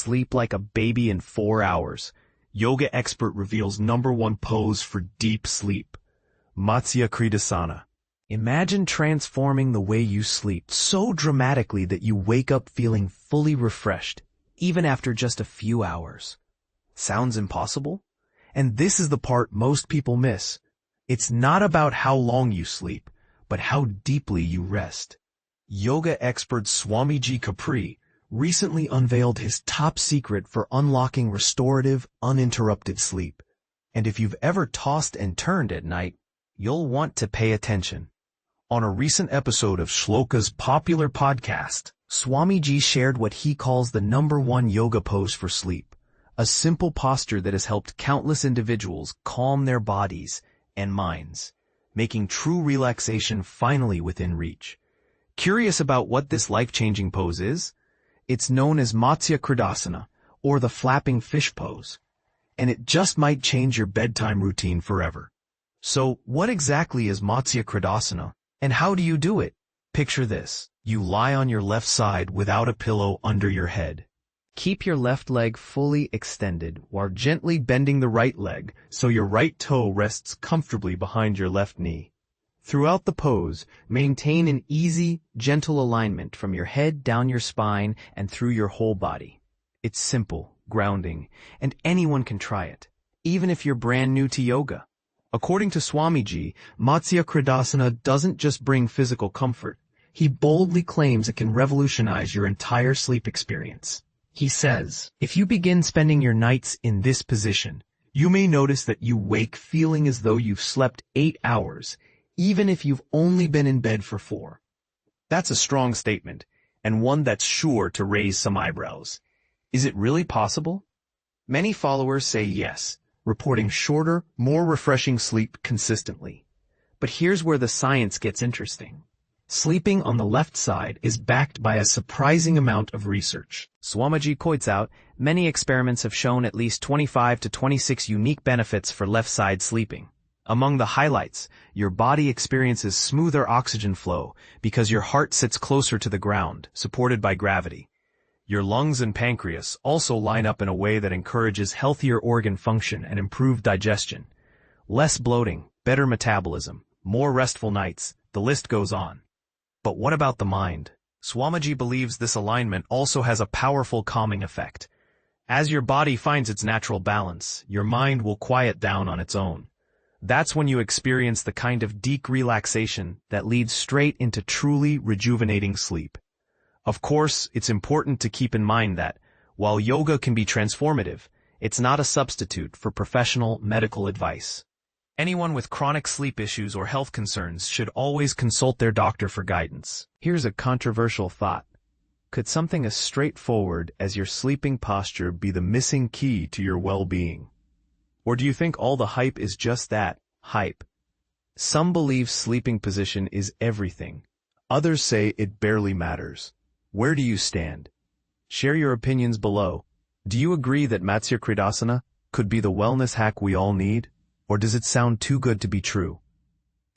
sleep like a baby in 4 hours. Yoga expert reveals #1 pose for deep sleep. Matsya Kridasana. Imagine transforming the way you sleep so dramatically that you wake up feeling fully refreshed, even after just a few hours. Sounds impossible? And this is the part most people miss. It's not about how long you sleep, but how deeply you rest. Yoga expert Swamiji Kapri recently unveiled his top secret for unlocking restorative, uninterrupted sleep. And if you've ever tossed and turned at night, you'll want to pay attention. On a recent episode of Shloka's popular podcast, Swamiji shared what he calls the #1 yoga pose for sleep, a simple posture that has helped countless individuals calm their bodies and minds, making true relaxation finally within reach. Curious about what this life-changing pose is? It's known as Matsya Kridasana, or the flapping fish pose, and it just might change your bedtime routine forever. So, what exactly is Matsya Kridasana, and how do you do it? Picture this. You lie on your left side without a pillow under your head. Keep your left leg fully extended while gently bending the right leg so your right toe rests comfortably behind your left knee. Throughout the pose, maintain an easy, gentle alignment from your head down your spine and through your whole body. It's simple, grounding, and anyone can try it, even if you're brand new to yoga. According to Swamiji, Matsya Kridasana doesn't just bring physical comfort. He boldly claims it can revolutionize your entire sleep experience. He says, if you begin spending your nights in this position, you may notice that you wake feeling as though you've slept 8 hours, even if you've only been in bed for 4. That's a strong statement, and one that's sure to raise some eyebrows. Is it really possible? Many followers say yes, reporting shorter, more refreshing sleep consistently. But here's where the science gets interesting. Sleeping on the left side is backed by a surprising amount of research. Swamiji points out, many experiments have shown at least 25 to 26 unique benefits for left-side sleeping. Among the highlights, your body experiences smoother oxygen flow because your heart sits closer to the ground, supported by gravity. Your lungs and pancreas also line up in a way that encourages healthier organ function and improved digestion. Less bloating, better metabolism, more restful nights, the list goes on. But what about the mind? Swamiji believes this alignment also has a powerful calming effect. As your body finds its natural balance, your mind will quiet down on its own. That's when you experience the kind of deep relaxation that leads straight into truly rejuvenating sleep. Of course, it's important to keep in mind that, while yoga can be transformative, it's not a substitute for professional medical advice. Anyone with chronic sleep issues or health concerns should always consult their doctor for guidance. Here's a controversial thought. Could something as straightforward as your sleeping posture be the missing key to your well-being? Or do you think all the hype is just that, hype? Some believe sleeping position is everything. Others say it barely matters. Where do you stand? Share your opinions below. Do you agree that Matsya Kridasana could be the wellness hack we all need? Or does it sound too good to be true?